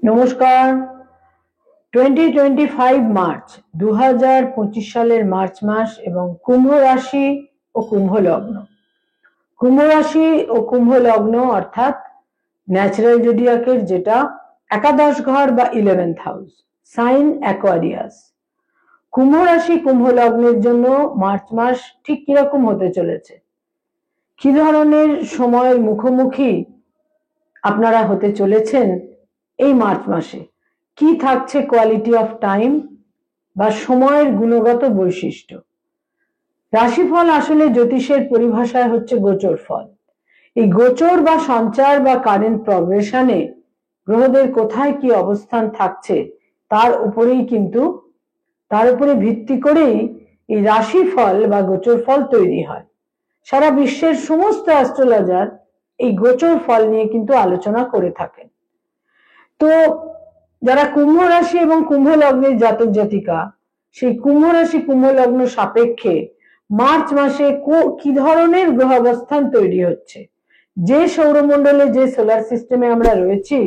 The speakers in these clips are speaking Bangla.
নমস্কার। 2025 মার্চ 2025 সালের মার্চ মাস এবং কুম্ভ রাশি ও কুম্ভ লগ্ন। কুম্ভ রাশি ও কুম্ভ লগ্ন অর্থাৎ ন্যাচারাল জোডিয়াকের যেটা একাদশ ঘর বা 11th হাউস, সাইন অ্যাকোয়ারিয়াস। কুম্ভ রাশি কুম্ভ লগ্নের জন্য মার্চ মাস ঠিক কিরকম হতে চলেছে, কি ধরনের সময়ের মুখোমুখি আপনারা হতে চলেছেন এই মার্চ মাসে, কি থাকছে কোয়ালিটি অফ টাইম বা সময়ের গুণগত বৈশিষ্ট্য। রাশিফল আসলে জ্যোতিষের পরিভাষায় হচ্ছে গোচর ফল। এই গোচর বা সঞ্চার বা কারেন্ট প্রগ্রেশনে গ্রহদের কোথায় কি অবস্থান থাকছে তার উপরে ভিত্তি করেই এই রাশিফল বা গোচর ফল তৈরি হয়। সারা বিশ্বের সমস্ত অ্যাস্ট্রোলজার এই গোচর ফল নিয়ে কিন্তু আলোচনা করে থাকেন। তো যারা কুম্ভ রাশি এবং কুম্ভ লগ্নের জাতক জাতিকা, সেই কুম্ভ রাশি কুম্ভ লগ্ন সাপেক্ষে মার্চ মাসে কি ধরনের গ্রহ অবস্থান তৈরি হচ্ছে, যে সৌরমণ্ডলে যে সোলার সিস্টেমে আমরা রয়েছি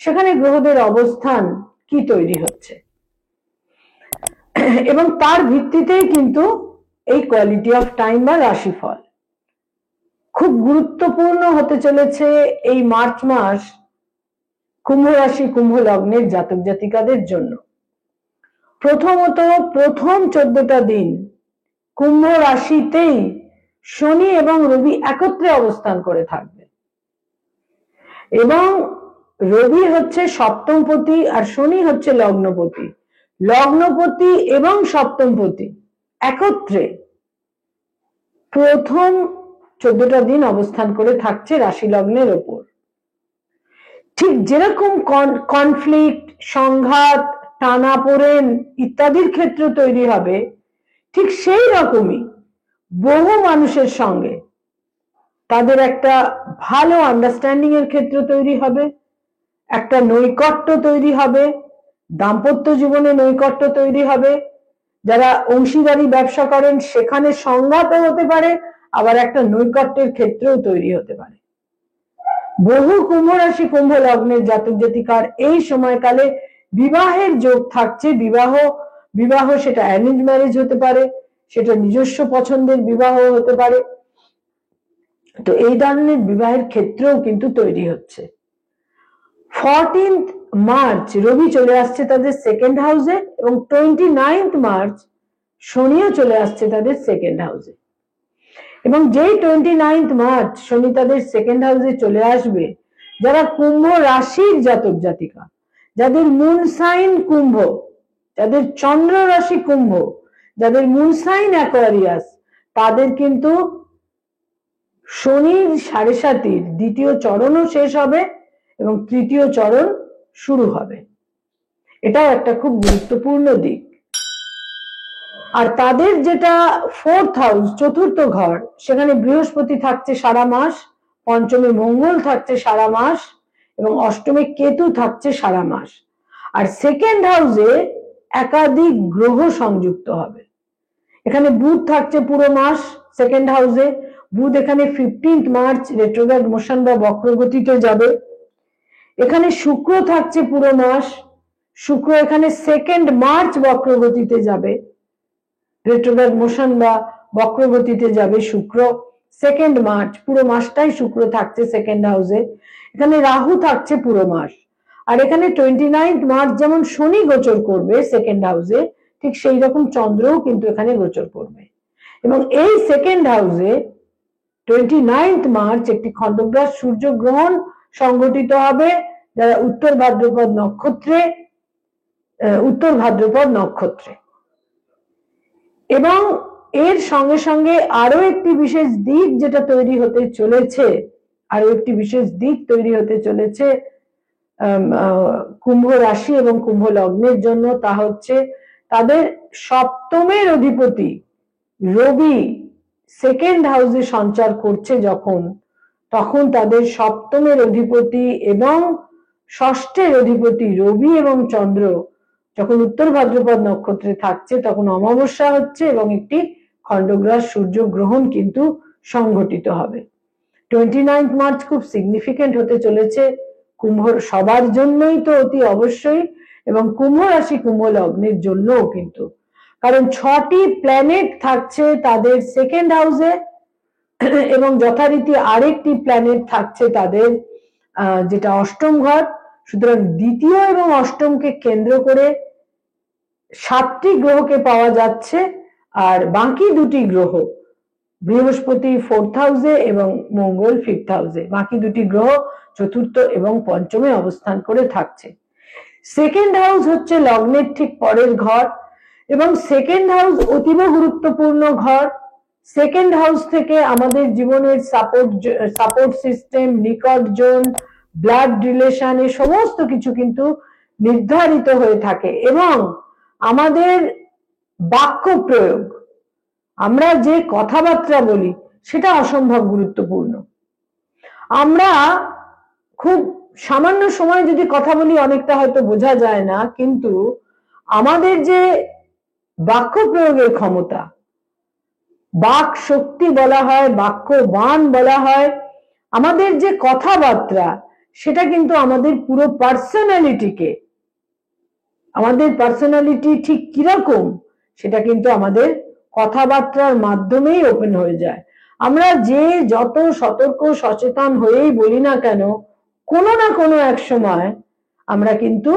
সেখানে গ্রহদের অবস্থান কি তৈরি হচ্ছে, এবং তার ভিত্তিতেই কিন্তু এই কোয়ালিটি অফ টাইম বা রাশিফল। খুব গুরুত্বপূর্ণ হতে চলেছে এই মার্চ মাস কুম্ভ রাশি কুম্ভ লগ্নের জাতক জাতিকাদের জন্য। প্রথমত, প্রথম 14টা দিন কুম্ভ রাশিতেই শনি এবং রবি একত্রে অবস্থান করে থাকবে, এবং রবি হচ্ছে সপ্তমপতি আর শনি হচ্ছে লগ্নপতি। লগ্নপতি এবং সপ্তমপতি একত্রে প্রথম 14টা দিন অবস্থান করে থাকছে রাশি লগ্নের ওপর। ঠিক যেরকম কনফ্লিক্ট, সংঘাত, টানাপোড়েন ইত্যাদির ক্ষেত্র তৈরি হবে, ঠিক সেই রকমই বহু মানুষের সঙ্গে তাদের একটা ভালো আন্ডারস্ট্যান্ডিং এর ক্ষেত্র তৈরি হবে, একটা নৈকট্য তৈরি হবে, দাম্পত্য জীবনে নৈকট্য তৈরি হবে। যারা অংশীদারি ব্যবসা করেন সেখানে সংঘাতও হতে পারে, আবার একটা নৈকট্যের ক্ষেত্রেও তৈরি হতে পারে। বহু কুম্ভ রাশি কুম্ভ লগ্নের জাতক জাতিকার এই সময়কালে বিবাহের যোগ থাকছে। বিবাহ সেটা অ্যারেঞ্জ ম্যারেজ হতে পারে, সেটা নিজস্ব পছন্দের বিবাহ হতে পারে। তো এই ধরনের বিবাহের ক্ষেত্রেও কিন্তু তৈরি হচ্ছে। 14th মার্চ রবি চলে আসছে তাদের সেকেন্ড হাউসে, এবং 29th মার্চ শনিও চলে আসছে তাদের সেকেন্ড হাউসে। এবং যেই 29th মার্চ শনি তাদের সেকেন্ড হাউসে চলে আসবে, যারা কুম্ভ রাশির জাতক জাতিকা, যাদের মুন সাইন কুম্ভ, যাদের চন্দ্র রাশি কুম্ভ, যাদের মুন সাইন অ্যাকোয়ারিয়াস, তাদের কিন্তু শনির 7.5 দ্বিতীয় চরণও শেষ হবে এবং তৃতীয় চরণ শুরু হবে। এটাও একটা খুব গুরুত্বপূর্ণ দিক। আর তাদের যেটা 4th হাউস, চতুর্থ ঘর, সেখানে বৃহস্পতি থাকছে সারা মাস, পঞ্চমে মঙ্গল থাকছে সারা মাস, এবং অষ্টমে কেতু থাকছে সারা মাস। আর সেকেন্ড হাউসে একাধিক গ্রহ সংযুক্ত হবে। এখানে বুধ থাকছে পুরো মাস সেকেন্ড হাউসে। বুধ এখানে 15th মার্চ রেট্রোগ্রেড মোশন বা বক্রগতিতে যাবে। এখানে শুক্র থাকছে পুরো মাস। শুক্র এখানে 2nd মার্চ বক্রগতিতে যাবে, রেট্রোগ্রেড মোশন বা বক্রগতিতে যাবে শুক্র 2nd মার্চ। পুরো মাসটাই শুক্র থাকছে সেকেন্ড হাউসে। এখানে রাহু থাকছে পুরো মাস। আর এখানে 29th মার্চ যেমন শনি গোচর করবে সেকেন্ড হাউসে, ঠিক সেই রকম চন্দ্রও কিন্তু এখানে গোচর করবে। এবং এই সেকেন্ড হাউসে 29th মার্চ একটি খণ্ডগ্রাস সূর্যগ্রহণ সংঘটিত হবে, যারা উত্তর ভাদ্রপদ নক্ষত্রে। এবং এর সঙ্গে সঙ্গে আরো একটি বিশেষ দিক যেটা তৈরি হতে চলেছে কুম্ভ রাশি এবং কুম্ভ লগ্নের জন্য, তা হচ্ছে তাদের সপ্তমের অধিপতি রবি সেকেন্ড হাউসে সঞ্চার করছে তখন তাদের সপ্তমের অধিপতি এবং ষষ্ঠের অধিপতি রবি এবং চন্দ্র যখন উত্তর ভাদ্রপদ নক্ষত্রে থাকছে, তখন অমাবস্যা হচ্ছে এবং একটি খণ্ডগ্রাস সূর্যগ্রহণ কিন্তু সংঘটিত হবে। 29th মার্চ খুব সিগনিফিকেন্ট হতে চলেছে কুম্ভর সবার জন্যই তো অতি অবশ্যই, এবং কুম্ভ রাশি কুম্ভ লগ্নের জন্যও কিন্তু, কারণ 6টি প্ল্যানেট থাকছে তাদের সেকেন্ড হাউসে, এবং যথারীতি আরেকটি প্ল্যানেট থাকছে তাদের যেটা অষ্টম ঘর। সুতরাং দ্বিতীয় এবং অষ্টমকে কেন্দ্র করে 7টি গ্রহকে পাওয়া যাচ্ছে, আর বাকি দুটি গ্রহ বৃহস্পতি 4th হাউসে এবং মঙ্গল 5th হাউসে, বাকি দুটি গ্রহ চতুর্থ এবং পঞ্চমে অবস্থান করে থাকছে। সেকেন্ড হাউস হচ্ছে লগ্নের ঠিক পরের ঘর, এবং সেকেন্ড হাউস অতীব গুরুত্বপূর্ণ ঘর। সেকেন্ড হাউস থেকে আমাদের জীবনের সাপোর্ট সিস্টেম, নিকট জোন, ব্লাড রিলেশন, এই সমস্ত কিছু কিন্তু নির্ধারিত হয়ে থাকে, এবং আমাদের বাক্য প্রয়োগ, আমরা যে কথাবার্তা বলি সেটা অসম্ভব গুরুত্বপূর্ণ। আমরা খুব সামান্য সময় যদি কথা বলি অনেকটা হয়তো বোঝা যায় না, কিন্তু আমাদের যে বাক্য প্রয়োগের ক্ষমতা, বাক শক্তি বলা হয়, বাক্য বাণ বলা হয়, আমাদের যে কথাবার্তা, সেটা কিন্তু আমাদের পুরো পার্সোনালিটিকে, আমাদের পার্সোনালিটি ঠিক কিরকম সেটা কিন্তু আমাদের কথাবার্তার মাধ্যমেই ওপেন হয়ে যায়। আমরা যে যত সতর্ক সচেতন হয়েই বলি না কেন, কোনো না কোনো এক সময় আমরা কিন্তু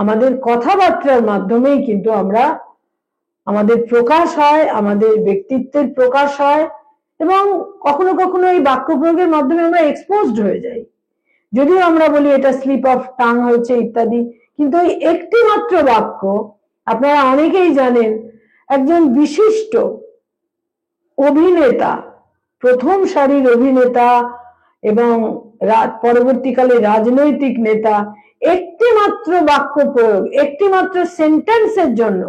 আমাদের কথাবার্তার মাধ্যমেই কিন্তু আমরা আমাদের প্রকাশ হয়, আমাদের ব্যক্তিত্বের প্রকাশ হয়, এবং কখনো কখনো এই বাক্য প্রয়োগের মাধ্যমে আমরা এক্সপোজড হয়ে যাই। যদিও আমরা বলি এটা স্লিপ অফ টাং হয়েছে ইত্যাদি, কিন্তু ওই একটি মাত্র বাক্য, আপনারা অনেকেই জানেন একজন বিশিষ্ট অভিনেতা, প্রথম সারির অভিনেতা এবং পরবর্তীকালে রাজনৈতিক নেতা, একটি মাত্র বাক্য প্রয়োগ, একটি মাত্র সেন্টেন্সের জন্য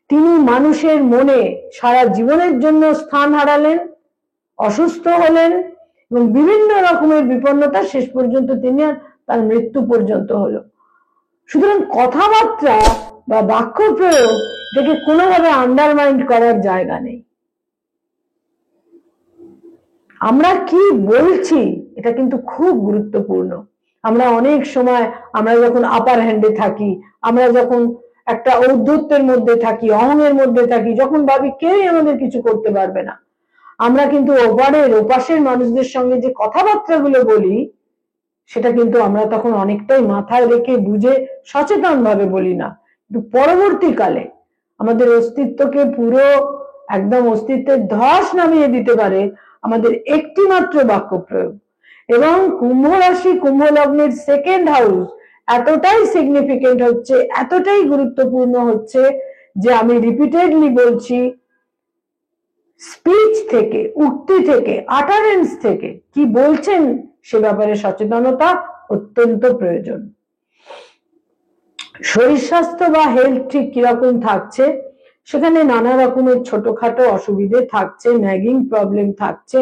তিনি মানুষের মনে সারা জীবনের জন্য স্থান হারালেন, অসুস্থ হলেন, এবং বিভিন্ন রকমের বিপন্নতা, শেষ পর্যন্ত তিনি তার মৃত্যু পর্যন্ত হলো। সুতরাং কথাবার্তা বা বাক্য প্রয়োগ এটাকে কোনোভাবে আন্ডারমাইন্ড করার জায়গা নেই। আমরা কি বলছি এটা কিন্তু খুব গুরুত্বপূর্ণ। আমরা অনেক সময়, আমরা যখন আপার হ্যান্ডে থাকি, আমরা যখন একটা ঔদ্ধত্যের মধ্যে থাকি, অহংয়ের মধ্যে থাকি, যখন ভাবি কেউই আমাদের কিছু করতে পারবে না, আমরা কিন্তু ওপাশের মানুষদের সঙ্গে যে কথাবার্তাগুলো বলি সেটা কিন্তু আমরা তখন অনেকটাই মাথায় রেখে বুঝে সচেতন ভাবে বলি না, কিন্তু পরবর্তীকালে আমাদের অস্তিত্বকে পুরো একদম অস্তিত্বের ধস নামিয়ে দিতে পারে আমাদের একটি মাত্র বাক্য প্রয়োগ। এবং কুম্ভ রাশি কুম্ভ লগ্নের সেকেন্ড হাউস এতটাই সিগনিফিকেন্ট হচ্ছে, এতটাই গুরুত্বপূর্ণ হচ্ছে, যে আমি রিপিটেডলি বলছি, স্পিচ থেকে, উক্তি থেকে, আটারেন্স থেকে কি বলছেন সে ব্যাপারে সচেতনতা অত্যন্ত প্রয়োজন। শরীর স্বাস্থ্য বা হেলথ ঠিক কিরকম থাকছে, সেখানে নানা রকমের ছোটখাটো অসুবিধে থাকছে, ন্যাগিং প্রবলেম থাকছে,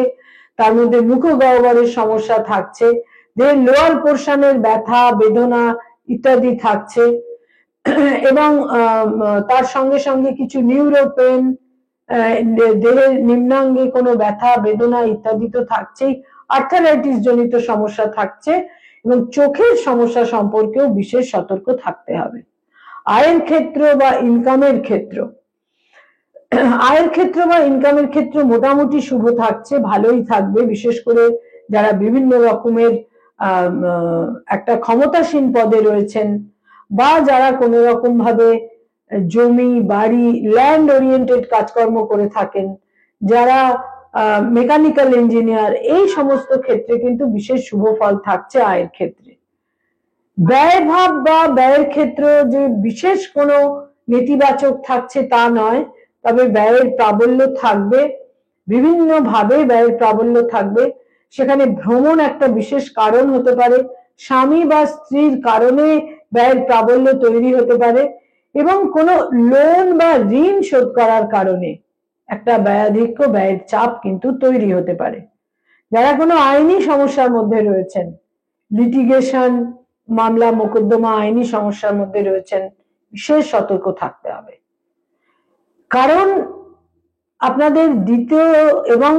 তার মধ্যে মুখগহ্বরের সমস্যা থাকছে, দেহের লোয়ার পোর্শনের ব্যথা বেদনা ইত্যাদি থাকছে, এবং তার সঙ্গে সঙ্গে কিছু নিউরোপেন, দেহের নিম্নাঙ্গে কোনো ব্যথা বেদনা ইত্যাদি তো থাকছেই, আর্থারাইটিস জনিত সমস্যা থাকছে, এবং চোখের সমস্যা সম্পর্কেও বিশেষ সতর্ক থাকতে হবে। আয়ের ক্ষেত্র বা ইনকামের ক্ষেত্র, আয়ের ক্ষেত্র বা ইনকামের ক্ষেত্র মোটামুটি শুভ থাকছে, ভালোই থাকবে, বিশেষ করে যারা বিভিন্ন রকমের একটা ক্ষমতাসীন পদে রয়েছেন, বা যারা কোনো রকম ভাবে জমি বাড়ি ল্যান্ড ওরিয়েন্টেড কাজকর্ম করে থাকেন, যারা মেকানিক্যাল ইঞ্জিনিয়ার, এই সমস্ত ক্ষেত্রে কিন্তু বিশেষ শুভ ফল থাকছে আয়ের ক্ষেত্রে। ব্যয় ভাব বা ব্যয়ের ক্ষেত্র যে বিশেষ কোনো নেতিবাচক থাকছে তা নয়, তবে ব্যয়ের প্রাবল্য থাকবে, বিভিন্ন ভাবে ব্যয়ের প্রাবল্য থাকবে। সেখানে ভ্রমণ একটা বিশেষ কারণ হতে পারে, স্বামী বা স্ত্রীর কারণে ব্যয়ের প্রাবল্য তৈরি হতে পারে, এবং কোনো লোন বা ঋণ শোধ করার কারণে একটা ব্যয়াধিক্য, ব্যয়ের চাপ কিন্তু তৈরি হতে পারে। যারা কোনো আইনি সমস্যার মধ্যে রয়েছেন, লিটিগেশন, মামলা মোকদ্দমা আইনি সমস্যার মধ্যে রয়েছেন, বিশেষ সতর্ক থাকতে হবে। কারণ আপনাদের দ্বিতীয় এবং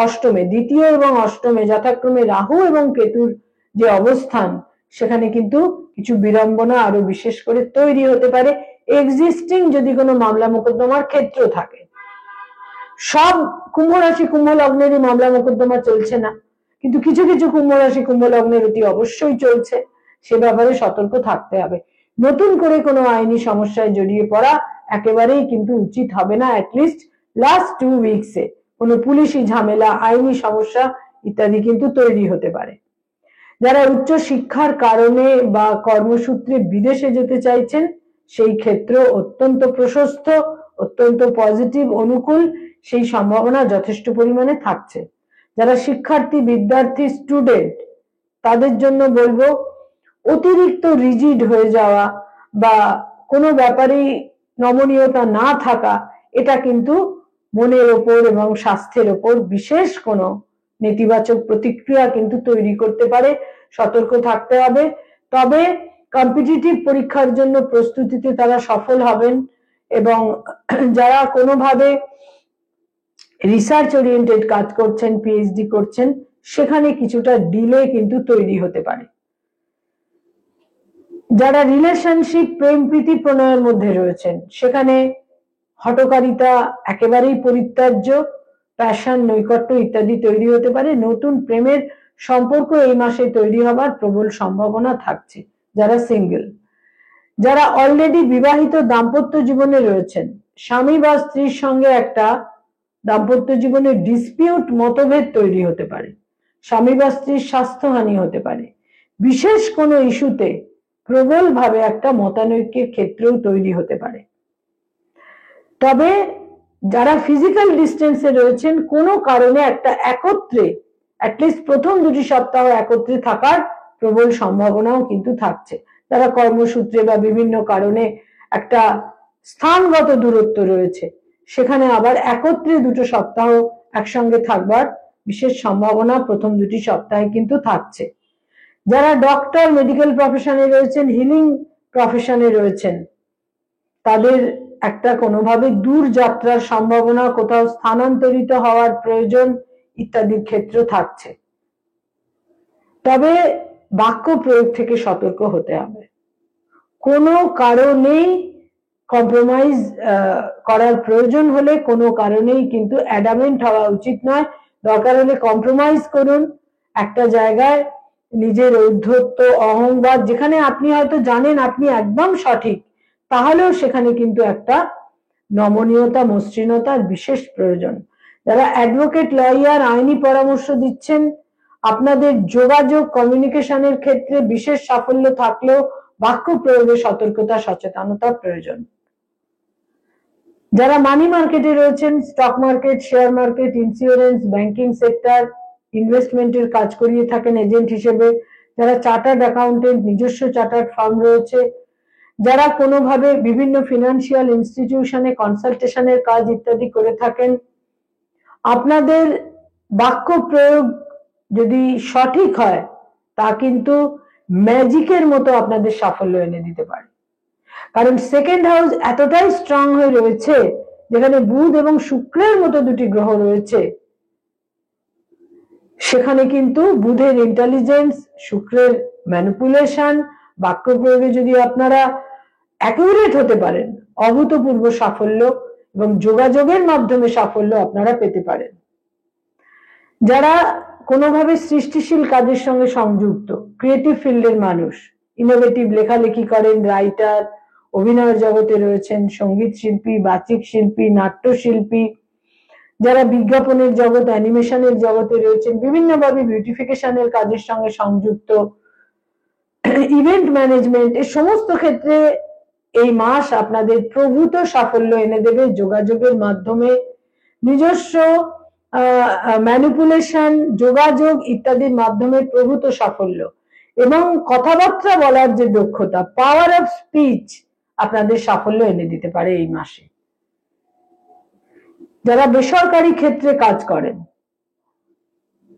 অষ্টমে, দ্বিতীয় এবং অষ্টমে যথাক্রমে রাহু এবং কেতুর যে অবস্থান, সেখানে কিন্তু কিছু বিড়ম্বনা আরো বিশেষ করে তৈরি হতে পারে এক্সিস্টিং যদি কোনো মামলা মোকদ্দমার ক্ষেত্র থাকে। সব কুম্ভ রাশি কুম্ভ লগ্নেরই মামলা মোকদ্দমা চলছে না, কিন্তু কিছু কিছু কুম্ভ রাশি কুম্ভ লগ্নের অতি অবশ্যই চলছে, সে ব্যাপারে সতর্ক থাকতে হবে। নতুন করে কোনো আইনি সমস্যায় জড়িয়ে পড়া একেবারেই কিন্তু উচিত হবে না, অ্যাটলিস্ট লাস্ট 2 উইকসে কোনো পুলিশি ঝামেলা, আইনি সমস্যা ইত্যাদি কিন্তু তৈরি হতে পারে। যারা উচ্চ শিক্ষার কারণে বা কর্মসূত্রে বিদেশে যেতে চাইছেন, সেই ক্ষেত্র অত্যন্ত প্রশস্ত, অত্যন্ত পজিটিভ, অনুকূল, সেই সম্ভাবনা যথেষ্ট পরিমাণে থাকছে। যারা শিক্ষার্থী, বিদ্যার্থী, স্টুডেন্ট, তাদের জন্য বলবো অতিরিক্ত রিজিড হয়ে যাওয়া বা কোনো ব্যাপারেই নমনীয়তা না থাকা, এটা কিন্তু মনের ওপর এবং স্বাস্থ্যের ওপর বিশেষ কোনো নেতিবাচক প্রতিক্রিয়া কিন্তু তৈরি করতে পারে, সতর্ক থাকতে হবে। তবে কম্পিটিটিভ পরীক্ষার জন্য প্রস্তুতিতে তারা সফল হবেন, এবং যারা কোনোভাবে রিসার্চ ওরিয়েন্টেড কাজ করছেন, পিএইচডি করছেন, সেখানে কিছুটা ডিলে কিন্তু তৈরি হতে পারে। যারা রিলেশনশিপ, প্রেম প্রীতি প্রণয়ের মধ্যে রয়েছেন, সেখানে হঠকারিতা একেবারেই পরিত্যাজ্য, প্যাশন, নৈকট্য ইত্যাদি তৈরি হতে পারে। নতুন প্রেমের সম্পর্ক এই মাসে তৈরি হবার প্রবল সম্ভাবনা থাকছে। যারা সিঙ্গেল, যারা অলরেডি বিবাহিত দাম্পত্য জীবনে রয়েছেন, স্বামী বা স্ত্রীর সঙ্গে একটা দাম্পত্য জীবনে ডিসপিউট, মতভেদ তৈরি হতে পারে, স্বামী বা স্ত্রীর স্বাস্থ্যহানি হতে পারে, বিশেষ কোনো ইস্যুতে প্রবল ভাবে একটা মতানৈক্যের ক্ষেত্রেও তৈরি হতে পারে। তবে যারা ফিজিক্যাল ডিস্টেন্সে রয়েছেন, কোনো কারণে একটা একত্রে, অ্যাটলিস্ট প্রথম 2টি সপ্তাহ একত্রে থাকার প্রবল সম্ভাবনাও কিন্তু থাকছে। যারা কর্মসূত্রে বা বিভিন্ন কারণে একটা স্থানগত দূরত্ব রয়েছে, সেখানে আবার একত্রে 2টো সপ্তাহ একসঙ্গে থাকবার বিশেষ সম্ভাবনা প্রথম 2টি সপ্তাহে কিন্তু থাকছে। যারা ডক্টর, মেডিকেল প্রফেশনে রয়েছেন, হিলিং প্রফেশনে রয়েছেন, তাদের একটা কোনোভাবে দূর যাত্রার সম্ভাবনা, কোথাও স্থানান্তরিত হওয়ার প্রয়োজন ইত্যাদির ক্ষেত্র থাকছে। তবে বাক্য প্রয়োগ থেকে সতর্ক হতে হবে। কোনো কারণেই কম্প্রোমাইজ করার প্রয়োজন হলে কোনো কারণেই কিন্তু অ্যাডামেন্ট হওয়া উচিত নয়। দরকার হলে কম্প্রোমাইজ করুন একটা জায়গায়, নিজের ঔদ্ধত্য, অহংবাদ, যেখানে আপনি হয়তো জানেন আপনি একদম সঠিক, তাহলেও সেখানে কিন্তু একটা নমনীয়তা, মসৃণতার বিশেষ প্রয়োজন। যারা অ্যাডভোকেট, লয়ার, আইনি পরামর্শ দিচ্ছেন, আপনাদের যোগাযোগ, কমিউনিকেশনের ক্ষেত্রে বিশেষ সাফল্য থাকলেও বাক্য প্রয়োগে সতর্কতা, সচেতনতা প্রয়োজন। যারা মানি মার্কেটে রয়েছেন, stock market, share market, insurance, banking sector, ইনভেস্টমেন্টের কাজ করিয়ে থাকেন এজেন্ট হিসেবে, যারা চার্টার্ড অ্যাকাউন্টেন্ট, নিজস্ব চার্টার্ড ফার্ম রয়েছে, যারা কোনোভাবে বিভিন্ন ফিনান্সিয়াল ইনস্টিটিউশনে কনসালটেশনের কাজ ইত্যাদি করে থাকেন, আপনাদের বাক্য প্রয়োগ যদি সঠিক হয়, তা কিন্তু ম্যাজিকের মতো আপনাদের সাফল্য এনে দিতে পারে। কারণ সেকেন্ড হাউস এতটাই স্ট্রং হয়ে রয়েছে, যেখানে বুধ এবং শুক্রের মতো 2টি গ্রহ রয়েছে, সেখানে কিন্তু বুধের ইন্টেলিজেন্স, শুক্রের ম্যানিপুলেশন, বাক্য প্রয়োগে যদি আপনারা অ্যাকিউরেট হতে পারেন, অভূতপূর্ব সাফল্য এবং যোগাযোগের মাধ্যমে সাফল্য আপনারা পেতে পারেন। যারা কোনোভাবে সৃষ্টিশীল কাজের সঙ্গে সংযুক্ত, ক্রিয়েটিভ ফিল্ডের মানুষ, ইনোভেটিভ লেখালেখি করেন, রাইটার, অভিনয়ের জগতে রয়েছেন, সঙ্গীত শিল্পী, বাচিক শিল্পী, নাট্যশিল্পী, যারা বিজ্ঞাপনের জগৎ, অ্যানিমেশনের জগতে রয়েছেন, বিভিন্নভাবে বিউটিফিকেশনের কাজের সঙ্গে সংযুক্ত, ইভেন্ট ম্যানেজমেন্ট, এই সমস্ত ক্ষেত্রে এই মাস আপনাদের প্রভূত সাফল্য এনে দেবে। যোগাযোগের মাধ্যমে, নিজস্ব ম্যানিপুলেশন, যোগাযোগ ইত্যাদির মাধ্যমে প্রভূত সাফল্য এবং কথাবার্তা বলার যে দক্ষতা, পাওয়ার অফ স্পিচ, আপনাদের সাফল্য এনে দিতে পারে এই মাসে। যারা বেসরকারি ক্ষেত্রে কাজ করেন,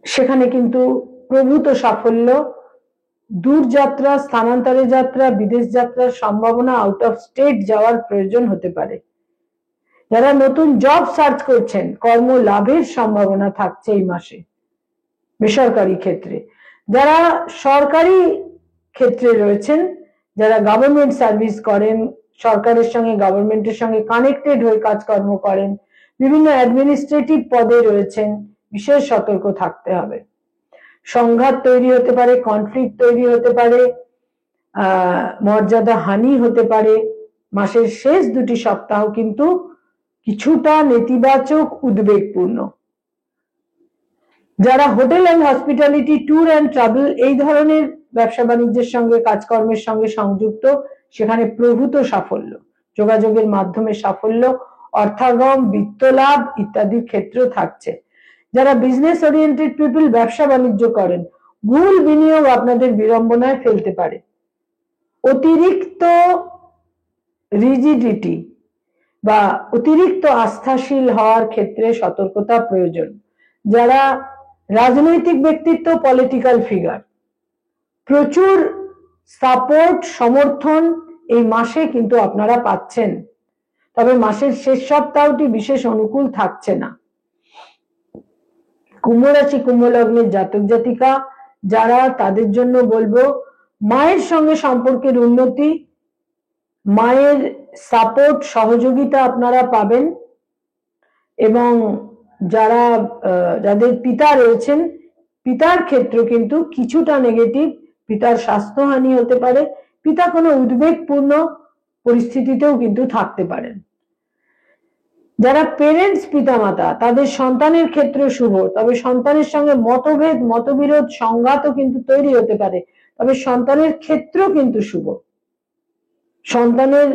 সেখানে কিন্তু প্রভূত সাফল্য, দূর যাত্রা, স্থানান্তরে যাত্রা, বিদেশ যাত্রার সম্ভাবনা, আউট অফ স্টেট যাওয়ার প্রয়োজন হতে পারে। যারা নতুন জব সার্চ করছেন, কর্ম লাভের সম্ভাবনা থাকছে এই মাসে বেসরকারি ক্ষেত্রে। যারা সরকারি ক্ষেত্রে রয়েছেন, যারা গভর্নমেন্ট সার্ভিস করেন, সরকারের সঙ্গে গভর্নমেন্টের সঙ্গে কানেক্টেড হয়ে কাজকর্ম করেন, বিভিন্ন অ্যাডমিনিস্ট্রেটিভ পদে রয়েছেন, বিশেষ সতর্ক থাকতে হবে। সংঘাত তৈরি হতে পারে, কনফ্লিক্ট তৈরি হতে পারে, মর্যাদা হানি হতে পারে। মাসের শেষ দুটি সপ্তাহ কিন্তু কিছুটা নেতিবাচক উদ্বেগপূর্ণ। যারা hotel and hospitality, tour and travel এই ধরনের ব্যবসা বাণিজ্যের সঙ্গে কাজকর্মের সঙ্গে সংযুক্ত, সেখানে প্রভূত সাফল্য, যোগাযোগের মাধ্যমে সাফল্য, অর্থাগম, বিত্ত লাভ ইত্যাদির ক্ষেত্রেও থাকছে। যারা বিজনেস ওরিয়েন্টেড পিপল, ব্যবসা বাণিজ্য করেন, ভুল বিনিয়োগ আপনাদের বিড়ম্বনায় ফেলতে পারে। অতিরিক্ত রিজিডিটি বা অতিরিক্ত আস্থাশীল হওয়ার ক্ষেত্রে সতর্কতা প্রয়োজন। যারা রাজনৈতিক ব্যক্তিত্ব, পলিটিক্যাল ফিগার, প্রচুর সাপোর্ট, সমর্থন এই মাসে কিন্তু আপনারা পাচ্ছেন, তবে মাসের শেষ সপ্তাহটি বিশেষ অনুকূল থাকছে না। কুম্ভ রাশি, কুম্ভ লগ্নের জাতক জাতিকা যারা, তাদের জন্য বলবো মায়ের সঙ্গে সম্পর্কের উন্নতি, মায়ের সাপোর্ট, সহযোগিতা আপনারা পাবেন। এবং যারা যাদের পিতা রয়েছেন, পিতার ক্ষেত্রে কিন্তু কিছুটা নেগেটিভ, পিতার স্বাস্থ্যহানি হতে পারে, পিতা কোনো উদ্বেগপূর্ণ পরিস্থিতিতেও কিন্তু থাকতে পারেন। যারা পেরেন্টস, পিতামাতা, তাদের সন্তানের ক্ষেত্রে শুভ, তবে সন্তানের সঙ্গে মতভেদ, মতবিরোধ, সংঘাতও কিন্তু তৈরি হতে পারে, তবে সন্তানের ক্ষেত্র কিন্তু শুভ। সন্তানের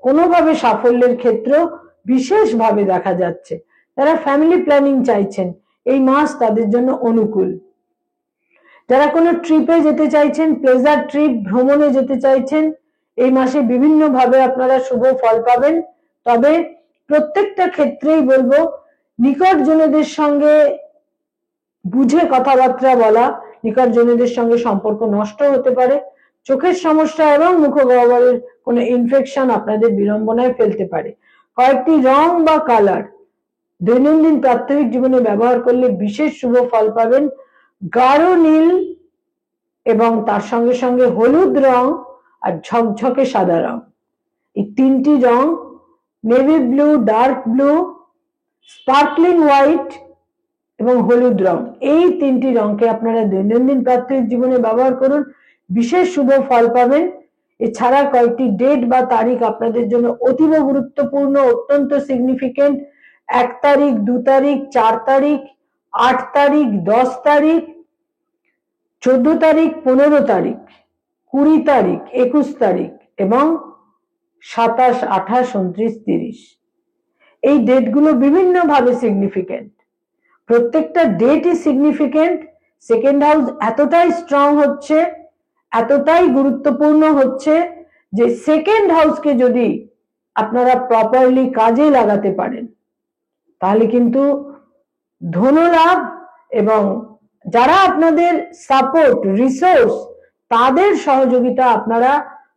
কোনোভাবে সাফল্যের ক্ষেত্র বিশেষভাবে দেখা যাচ্ছে। যারা ফ্যামিলি প্ল্যানিং চাইছেন, এই মাস তাদের জন্য অনুকূল। যারা কোনো ট্রিপে যেতে চাইছেন, প্লেজার ট্রিপ, ভ্রমণে যেতে চাইছেন, এই মাসে বিভিন্ন ভাবে আপনারা শুভ ফল পাবেন। তবে প্রত্যেকটা ক্ষেত্রেই বলবো নিকটজনদের সঙ্গে বুঝে কথাবার্তা বলা, নিকটজনদের সঙ্গে সম্পর্ক নষ্ট হতে পারে। চোখের সমস্যা এবং মুখগহ্বরের কোনো ইনফেকশন আপনাদের বিড়ম্বনায় ফেলতে পারে। কয়েকটি রং বা কালার দৈনন্দিন প্রাত্যহিক জীবনে ব্যবহার করলে বিশেষ শুভ ফল পাবেন। গাঢ় নীল এবং তার সঙ্গে সঙ্গে হলুদ রং আর ঝকঝকে সাদা রং, এই তিনটি রং, navy blue, dark blue, sparkling white এবং হলুদ রং, এই তিনটি রংকে আপনারা দৈনন্দিন প্রাত্যহিক জীবনে ব্যবহার করুন, বিশেষ শুভ ফল পাবেন। এছাড়া কয়েকটি ডেট বা তারিখ আপনাদের জন্য অতীব গুরুত্বপূর্ণ, অত্যন্ত সিগনিফিকেন্ট। 1 তারিখ, 2 তারিখ, 4 তারিখ, 8 তারিখ, 10 তারিখ, 14 তারিখ, 15 তারিখ, 20 তারিখ, 21 তারিখ এবং 27, 28, 29, 30। এই ডেটগুলো বিভিন্নভাবে সিগনিফিকেন্ট, প্রত্যেকটা ডেটই সিগনিফিকেন্ট। সেকেন্ড হাউস এতটাই স্ট্রং হচ্ছে, এতটাই গুরুত্বপূর্ণ হচ্ছে যে সেকেন্ড হাউসকে যদি আপনারা প্রপারলি কাজে লাগাতে পারেন, তাহলে কিন্তু ধনলাভ এবং যারা আপনাদের সাপোর্ট, রিসোর্স, তাদের সহযোগিতা আপনারা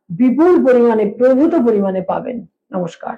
বিপুল পরিমাণে, প্রভূত পরিমাণে পাবেন। নমস্কার।